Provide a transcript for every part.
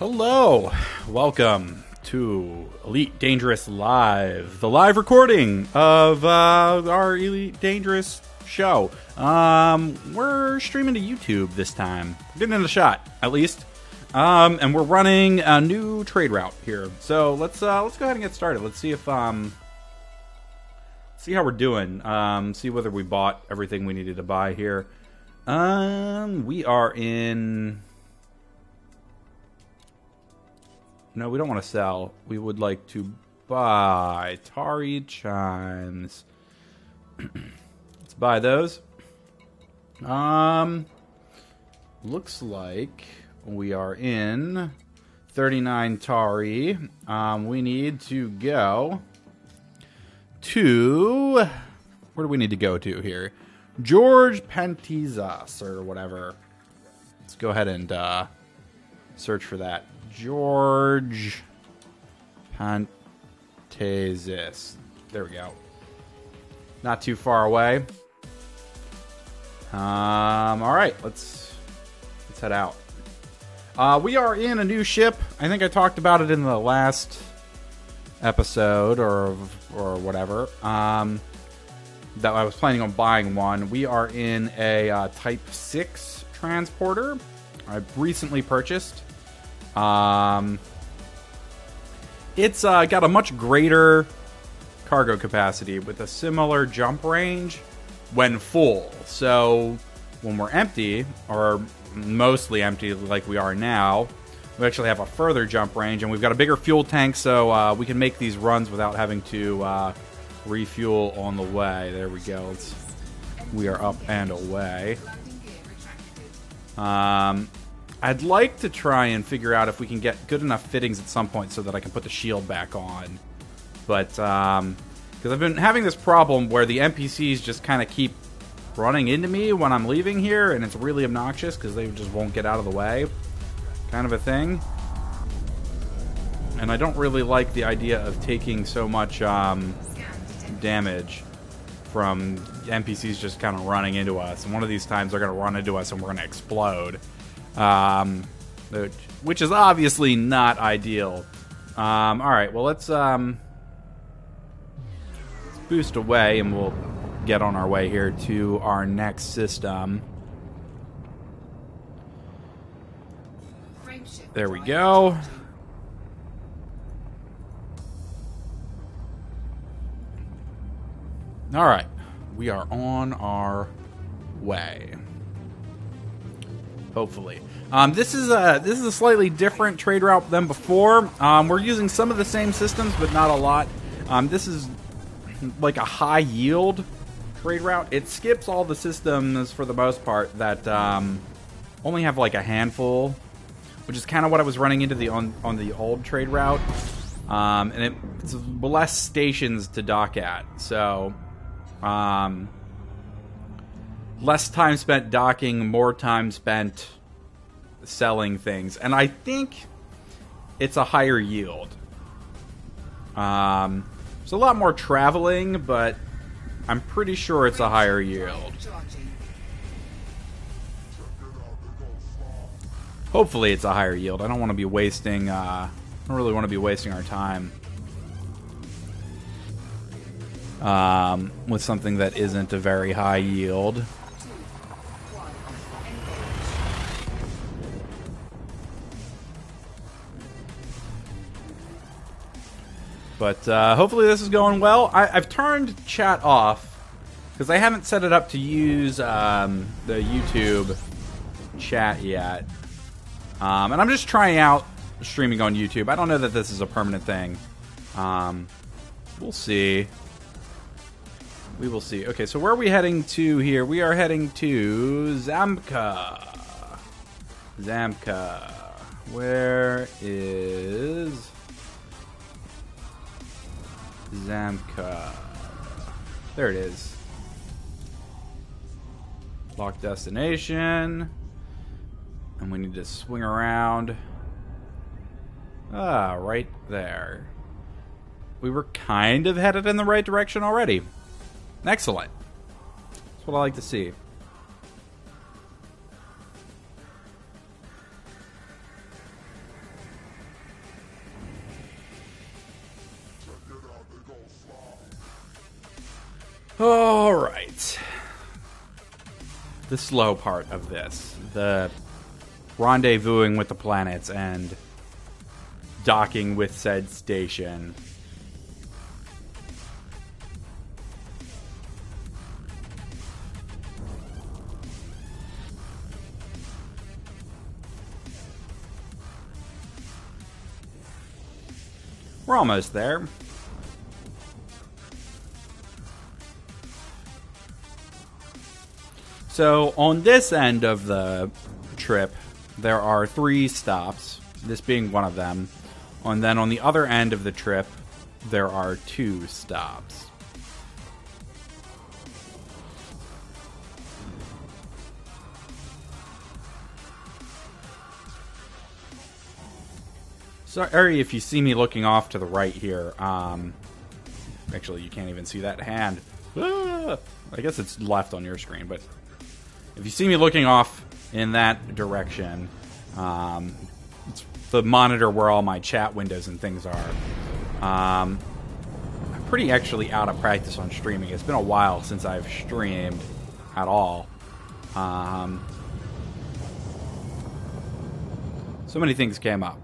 Hello, welcome to Elite Dangerous Live, the live recording of our Elite Dangerous show. We're streaming to YouTube this time, getting in the shot at least, and we're running a new trade route here. So let's go ahead and get started. Let's see if see how we're doing. See whether we bought everything we needed to buy here. We are in. No, we don't want to sell. We would like to buy Tari Chimes. Let's buy those. Looks like we are in 39 Tari. We need to go to... Where do we need to go to here? George Pantizas or whatever. Let's go ahead and search for that. George Pantizas. There we go. Not too far away. All right, let's head out. We are in a new ship. I think I talked about it in the last episode or whatever. That I was planning on buying one. We are in a Type 6 transporter. I've recently purchased. It's got a much greater cargo capacity with a similar jump range when full. So when we're empty, or mostly empty like we are now, we actually have a further jump range, and we've got a bigger fuel tank, so we can make these runs without having to refuel on the way. There we go. We are up and away. I'd like to try and figure out if we can get good enough fittings at some point so that I can put the shield back on. But, because I've been having this problem where the NPCs just kind of keep running into me when I'm leaving here, and it's really obnoxious because they just won't get out of the way. Kind of a thing. And I don't really like the idea of taking so much damage from NPCs just kind of running into us. And one of these times they're going to run into us and we're going to explode. Which is obviously not ideal. Alright, well let's boost away and we'll get on our way here to our next system. There we go. Alright, we are on our way. Hopefully. This is a slightly different trade route than before. We're using some of the same systems, but not a lot. This is like a high yield trade route. It skips all the systems for the most part that only have like a handful, which is kind of what I was running into on the old trade route. And it's less stations to dock at, so less time spent docking, more time spent selling things. And I think it's a higher yield. There's a lot more traveling, but I'm pretty sure it's a higher yield. Hopefully it's a higher yield. I don't want to be wasting, I don't really want to be wasting our time with something that isn't a very high yield. But hopefully this is going well. I've turned chat off because I haven't set it up to use the YouTube chat yet. And I'm just trying out streaming on YouTube. I don't know that this is a permanent thing. We'll see. We will see. Okay, so where are we heading to here? We are heading to Zamka. Zamka. Where is Zamka? There it is. Lock destination. And we need to swing around. Ah, right there. We were kind of headed in the right direction already. Excellent. That's what I like to see. Alright. The slow part of this. The rendezvousing with the planets and docking with said station. We're almost there. So, on this end of the trip, there are 3 stops, this being one of them. And then on the other end of the trip, there are 2 stops. Sorry if you see me looking off to the right here. Actually, you can't even see that hand. I guess it's left on your screen, but if you see me looking off in that direction, it's the monitor where all my chat windows and things are. I'm pretty actually out of practice on streaming. It's been a while since I've streamed at all. So many things came up.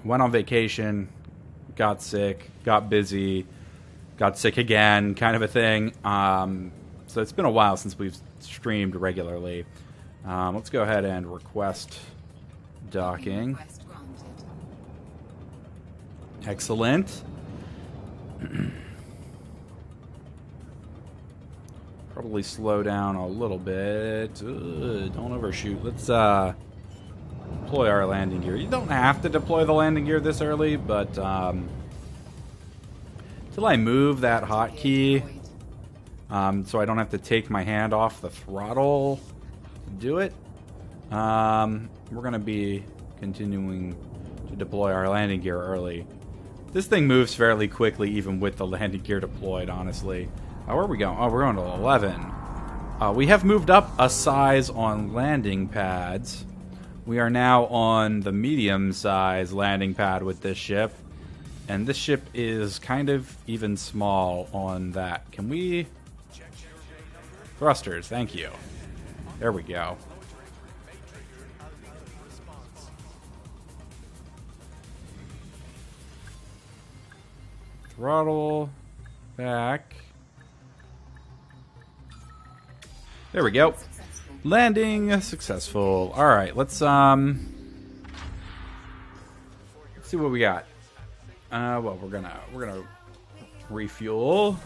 Went on vacation, got sick, got busy, got sick again, kind of a thing. So it's been a while since we've streamed regularly. Let's go ahead and request docking. Excellent. Probably slow down a little bit. Don't overshoot. Let's deploy our landing gear. You don't have to deploy the landing gear this early, but until I move that hotkey, so I don't have to take my hand off the throttle to do it, we're going to be continuing to deploy our landing gear early. This thing moves fairly quickly even with the landing gear deployed, honestly. Where are we going? Oh, we're going to 11. We have moved up a size on landing pads. We are now on the medium-size landing pad with this ship. And this ship is kind of even small on that. Can we... Thrusters, thank you. There we go. Throttle back. There we go. Landing successful. All right, let's see what we got. Well, we're gonna refuel.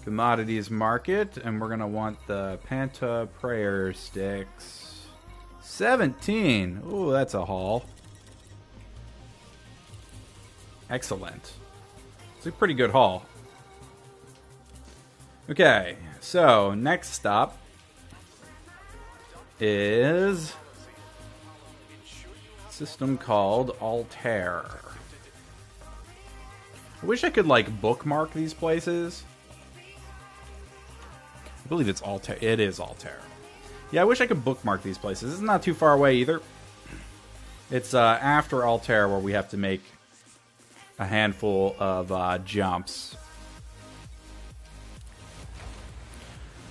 Commodities market, and we're gonna want the Panta prayer sticks. 17. Ooh, that's a haul. Excellent. It's a pretty good haul. Okay, so next stop is a system called Altair. I wish I could like bookmark these places. I believe it's Altair. It is Altair. Yeah, I wish I could bookmark these places. It's not too far away either. It's after Altair where we have to make a handful of jumps.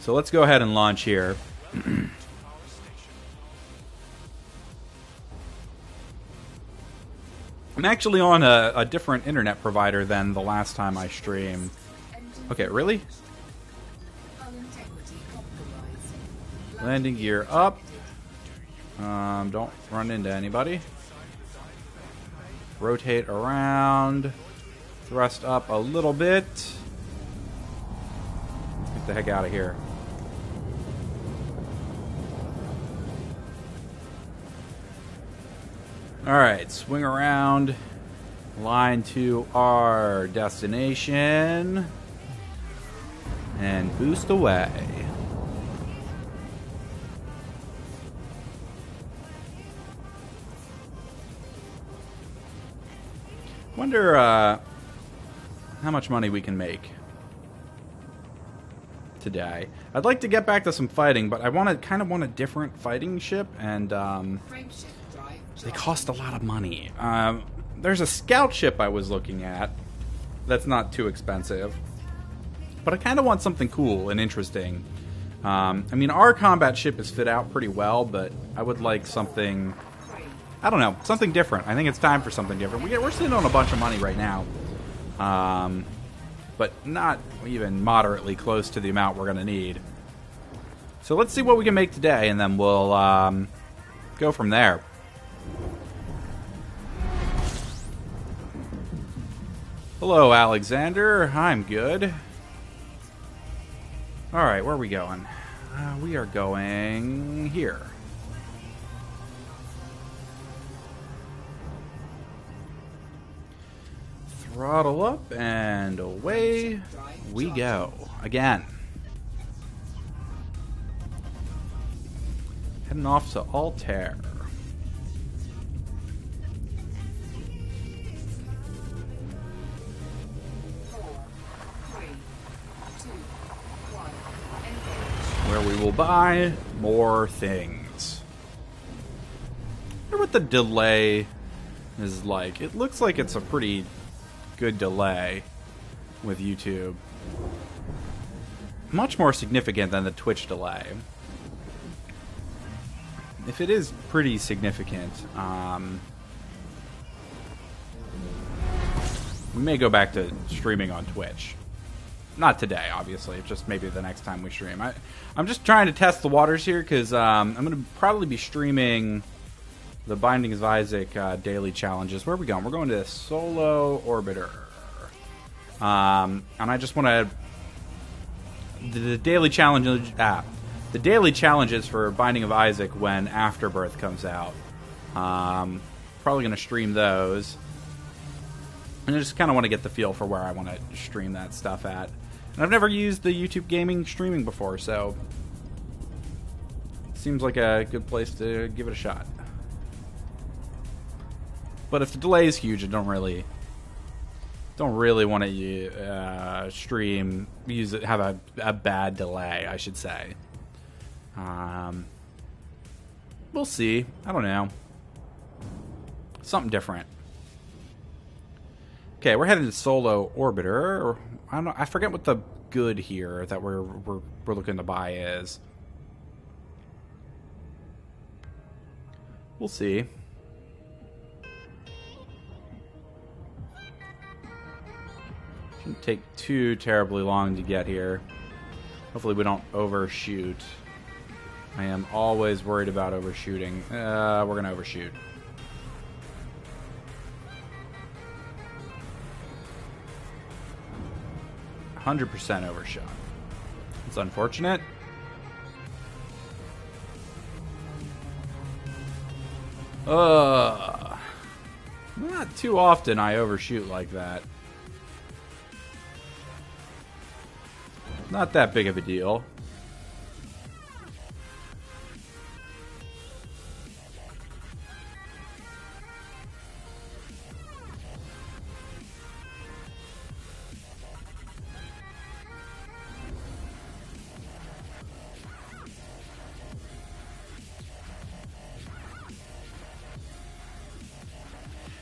So let's go ahead and launch here. I'm actually on a different internet provider than the last time I streamed. Okay, really? Landing gear up. Don't run into anybody. Rotate around. Thrust up a little bit. Get the heck out of here. Alright, swing around. Line to our destination. And boost away. Wonder how much money we can make today. I'd like to get back to some fighting, but I kind of want a different fighting ship, and they cost a lot of money. There's a scout ship I was looking at that's not too expensive. but I kind of want something cool and interesting. I mean, our combat ship is fit out pretty well, but I would like something, I don't know, something different. I think it's time for something different. We're sitting on a bunch of money right now, but not even moderately close to the amount we're going to need. So let's see what we can make today, and then we'll go from there. Hello, Alexander. I'm good. Alright, where are we going? We are going here. Throttle up, and away we go. Again. Heading off to Altair. Where we will buy more things. I wonder what the delay is like. It looks like it's a pretty good delay with YouTube. Much more significant than the Twitch delay. If it is pretty significant, we may go back to streaming on Twitch. Not today, obviously. Just maybe the next time we stream. I'm just trying to test the waters here because I'm going to probably be streaming the Bindings of Isaac daily challenges. Where are we going? We're going to Solo Orbiter. And I just want to... The daily challenge... the daily challenges for Binding of Isaac when Afterbirth comes out. Probably going to stream those. And I just kind of want to get the feel for where I want to stream that stuff at. And I've never used the YouTube gaming streaming before, so it seems like a good place to give it a shot. But if the delay is huge, I don't really want to have a bad delay, I should say. We'll see. I don't know. Something different. Okay, we're heading to Solo Orbiter. I forget what the good here that we're looking to buy is. We'll see. Shouldn't take too terribly long to get here. Hopefully we don't overshoot. I am always worried about overshooting. We're gonna overshoot. 100% overshot. It's unfortunate. Not too often I overshoot like that. Not that big of a deal.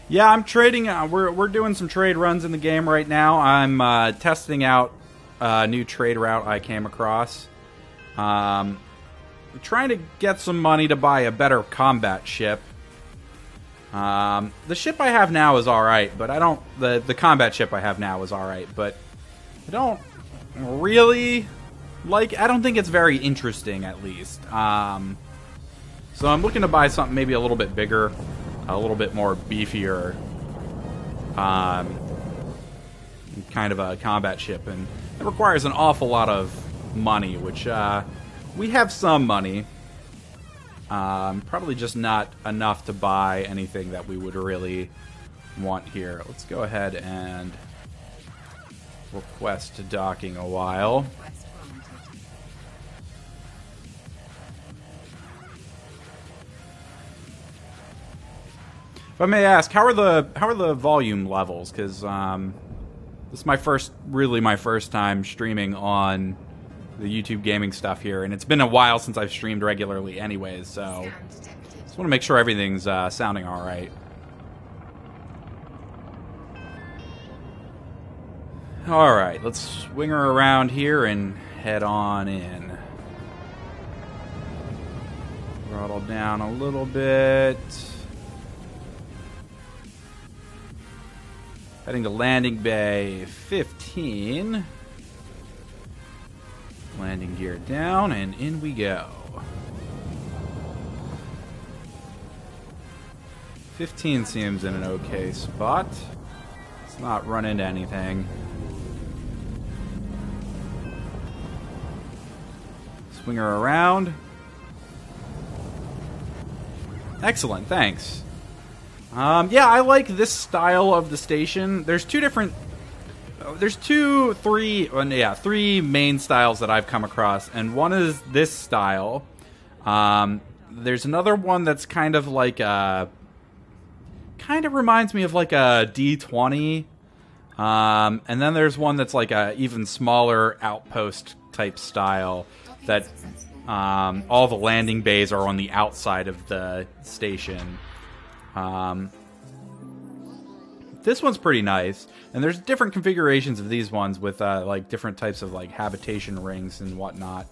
Yeah, I'm trading. We're doing some trade runs in the game right now. I'm testing out a new trade route I came across. Trying to get some money to buy a better combat ship. The ship I have now is all right, but I don't. The combat ship I have now is all right, but I don't really like. I don't think it's very interesting, at least. So I'm looking to buy something maybe a little bit bigger. A little bit more beefier kind of a combat ship, and it requires an awful lot of money, which we have some money, probably just not enough to buy anything that we would really want here. Let's go ahead and request docking a while. If I may ask, how are the volume levels? Because this is my first time streaming on the YouTube gaming stuff here, and it's been a while since I've streamed regularly, anyways. So just want to make sure everything's sounding all right. Alright, let's swing her around here and head on in. Throttle down a little bit. Heading to landing bay 15. Landing gear down, and in we go. 15 seems in an okay spot. Let's not run into anything. Swing her around. Excellent, thanks. Yeah, I like this style of the station. There's three main styles that I've come across, and one is this style. There's another one that's kind of like reminds me of like a D20. And then there's one that's like a even smaller outpost type style that all the landing bays are on the outside of the station. This one's pretty nice, and there's different configurations of these ones with like different types of like habitation rings and whatnot.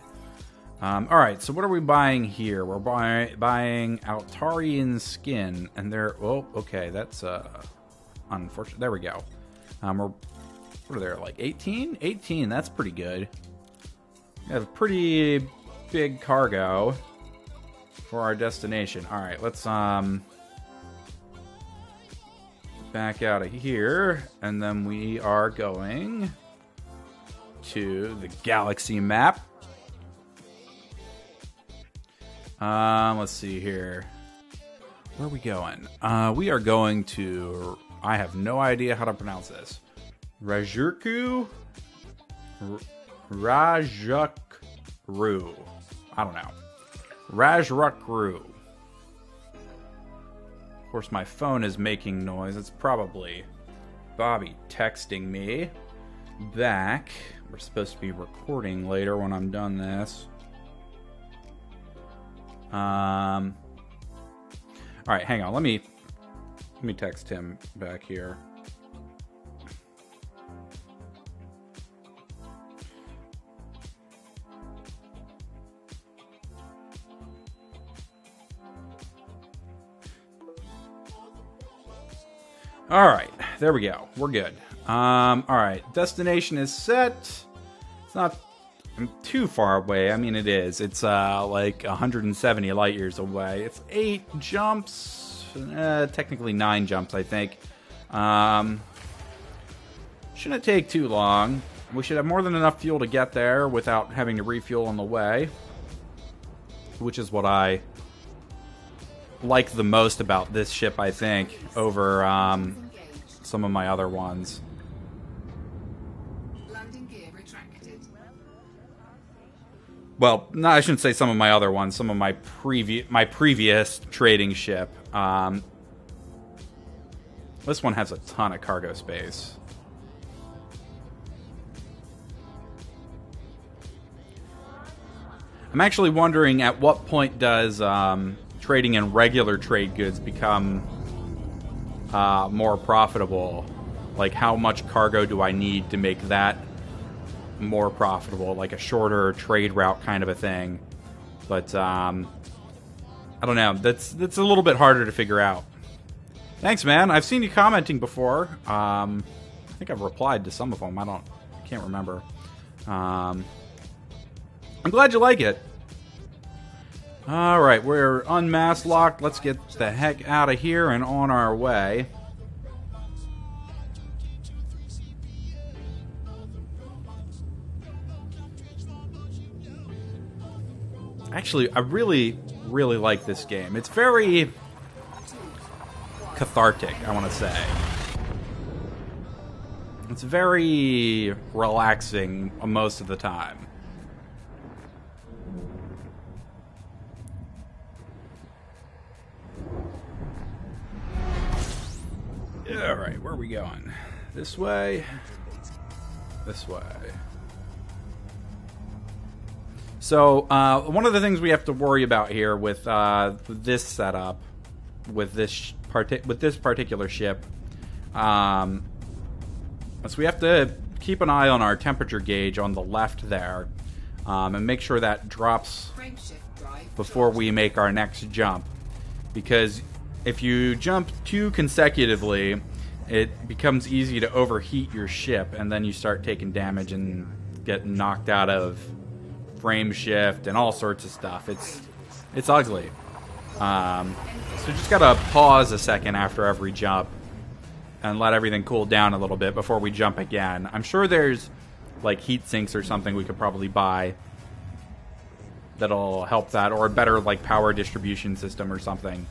All right, so what are we buying here? We're buying Altarian skin, and they're okay. That's unfortunate. There we go. What are there, like 18? 18. That's pretty good. We have a pretty big cargo for our destination. All right, let's back out of here, and then we are going to the galaxy map. Let's see here. Where are we going? We are going to... I have no idea how to pronounce this. Rajakru? Rajakru. I don't know. Rajakru. Of course, my phone is making noise. It's probably Bobby texting me back. We're supposed to be recording later when I'm done this. All right, hang on. Let me text him back here. All right, there we go. We're good. All right, destination is set. It's not too far away. I mean, it is. It's like 170 light years away. It's 8 jumps, technically 9 jumps, I think. Shouldn't take too long. We should have more than enough fuel to get there without having to refuel on the way, which is what I like the most about this ship, I think, over some of my other ones. Well, no, I shouldn't say some of my other ones. Some of my previous trading ship. This one has a ton of cargo space. I'm actually wondering at what point does trading in regular trade goods become more profitable? Like, how much cargo do I need to make that more profitable, like a shorter trade route kind of a thing? But I don't know. That's a little bit harder to figure out. Thanks, man. I've seen you commenting before. I think I've replied to some of them. I can't remember. I'm glad you like it. All right, we're unmasked locked. Let's get the heck out of here and on our way. Actually, I really, really like this game. It's very cathartic, I want to say. It's very relaxing most of the time. Alright, where are we going? This way? This way. So, one of the things we have to worry about here with this setup, with this particular ship, so we have to keep an eye on our temperature gauge on the left there, and make sure that drops before we make our next jump. Because if you jump too consecutively, it becomes easy to overheat your ship, and then you start taking damage and get knocked out of frame shift and all sorts of stuff. It's ugly. So just gotta pause a second after every jump and let everything cool down a little bit before we jump again. I'm sure there's like heat sinks or something we could probably buy that'll help that, or a better like power distribution system or something.